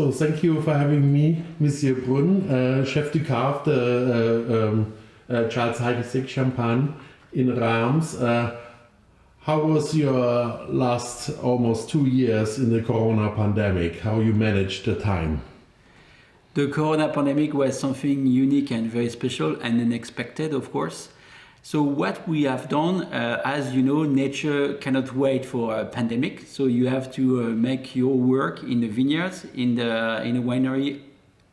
So thank you for having me, Monsieur Brun, chef de cave de Charles Heidsieck Champagne in Reims. How was your last almost 2 years in the Corona pandemic? How you managed the time? The Corona pandemic was something unique and very special and unexpected, of course. So what we have done, as you know, nature cannot wait for a pandemic. So you have to make your work in the vineyards, in a winery,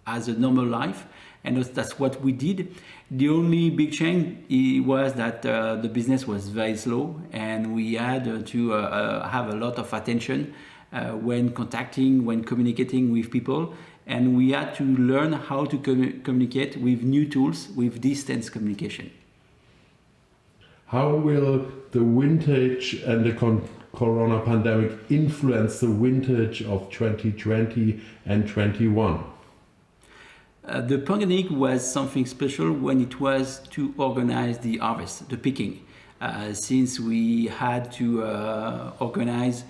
as a normal life, and that's what we did. The only big change was that the business was very slow, and we had to have a lot of attention when contacting, when communicating with people, and we had to learn how to communicate with new tools, with distance communication. How will the vintage and the Corona pandemic influence the vintage of 2020 and 21? The pandemic was something special when it was to organize the harvest, the picking, since we had to organize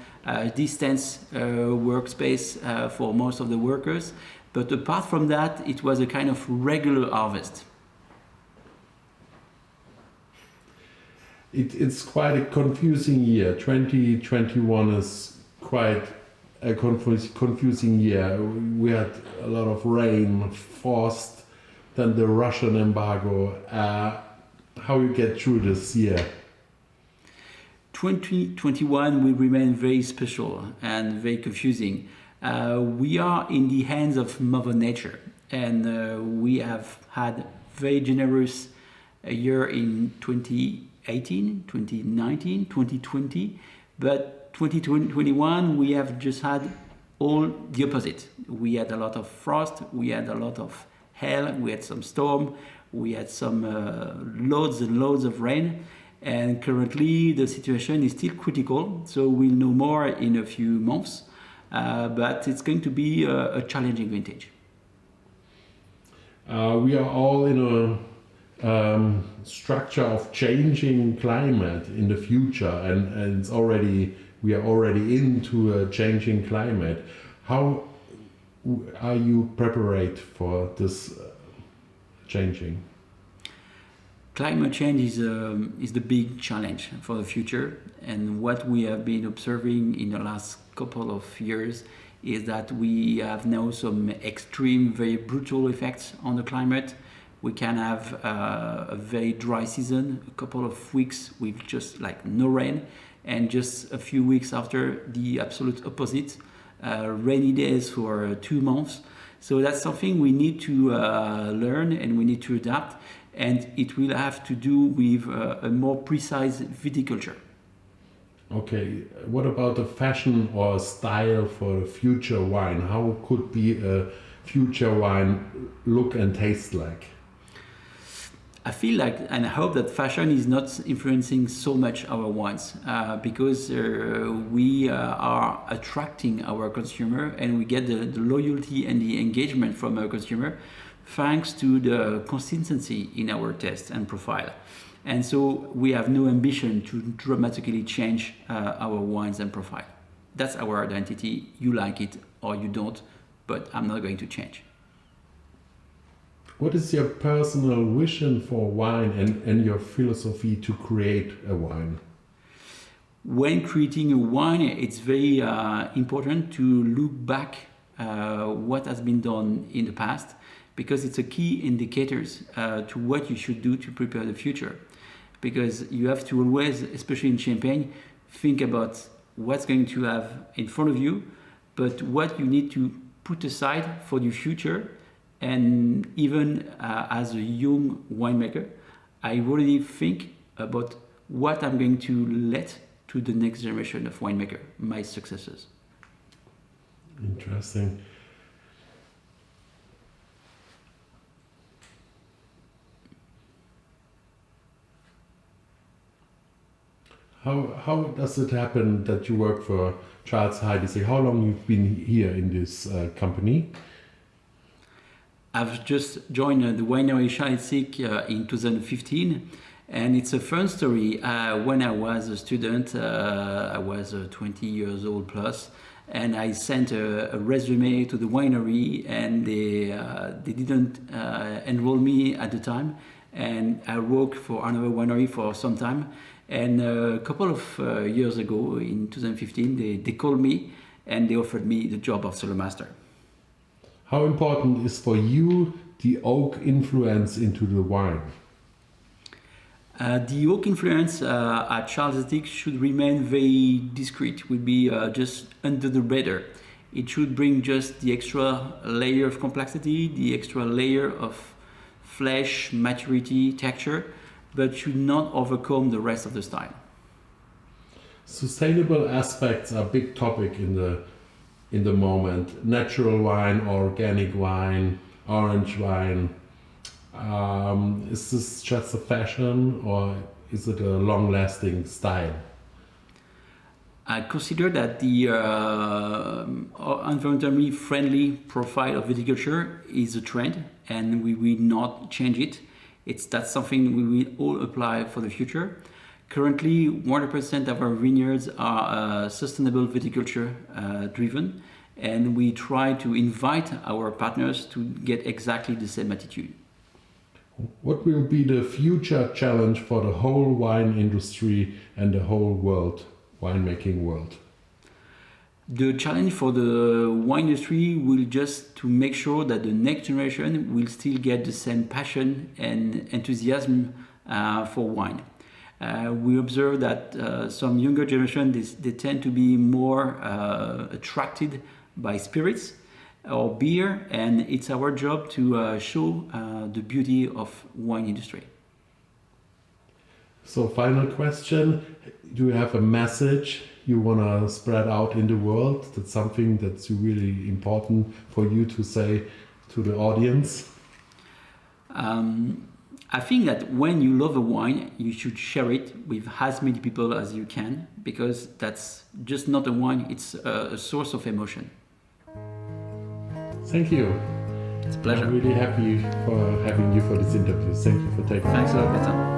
distance workspace for most of the workers. But apart from that, it was a kind of regular harvest. It's quite a confusing year. 2021 is quite a confusing year. We had a lot of rain, frost, then the Russian embargo. How you get through this year? 2021 will remain very special and very confusing. We are in the hands of Mother Nature, and we have had very generous year in 2018, 2019, 2020, but 2021 we have just had all the opposite. We had a lot of frost, we had a lot of hail, we had some storm, we had some loads and loads of rain, and currently the situation is still critical, so we'll know more in a few months, but it's going to be a challenging vintage. We are all in a structure of changing climate in the future, and we are already into a changing climate. How are you prepared for this changing? Climate change is the big challenge for the future, and what we have been observing in the last couple of years is that we have now some extreme, very brutal effects on the climate. We can have a very dry season, a couple of weeks with just like no rain, and just a few weeks after the absolute opposite, rainy days for 2 months. So that's something we need to learn, and we need to adapt, and it will have to do with a more precise viticulture. Okay, what about the fashion or style for future wine? How could be a future wine look and taste like? I feel like, and I hope that fashion is not influencing so much our wines, because we are attracting our consumer, and we get the loyalty and the engagement from our consumer thanks to the consistency in our taste and profile. And so we have no ambition to dramatically change our wines and profile. That's our identity. You like it or you don't, but I'm not going to change. What is your personal vision for wine and your philosophy to create a wine? When creating a wine, it's very important to look back what has been done in the past, because it's a key indicator to what you should do to prepare the future. Because you have to always, especially in Champagne, think about what's going to have in front of you, but what you need to put aside for the future. And even as a young winemaker, I already think about what I'm going to let to the next generation of winemaker, my successors. Interesting. How does it happen that you work for Charles Heidsieck? How long you've been here in this company? I've just joined the winery Heidsieck in 2015, and it's a fun story. When I was a student, I was 20 years old plus. and I sent a resume to the winery, and they didn't enroll me at the time. And I worked for another winery for some time. And a couple of years ago, in 2015, they called me and they offered me the job of cellar master. How important is for you the oak influence into the wine? The oak influence at Heidsieck should remain very discreet, will be just under the radar. It should bring just the extra layer of complexity, the extra layer of flesh, maturity, texture, but should not overcome the rest of the style. Sustainable aspects are a big topic in the moment. Natural wine, organic wine, orange wine. Is this just a fashion, or is it a long-lasting style? I consider that the environmentally friendly profile of viticulture is a trend, and we will not change it. That's something we will all apply for the future. Currently, 100% of our vineyards are sustainable viticulture driven, and we try to invite our partners to get exactly the same attitude. What will be the future challenge for the whole wine industry and the whole world, winemaking world? The challenge for the wine industry will just to make sure that the next generation will still get the same passion and enthusiasm for wine. We observe that some younger generation, they tend to be more attracted by spirits or beer, and it's our job to show the beauty of wine industry. So final question, do you have a message you want to spread out in the world? That's something that's really important for you to say to the audience? I think that when you love a wine, you should share it with as many people as you can, because that's just not a wine, it's a source of emotion. Thank you. It's a pleasure. I'm really happy for having you for this interview. Thank you for taking Thanks a lot, Peter.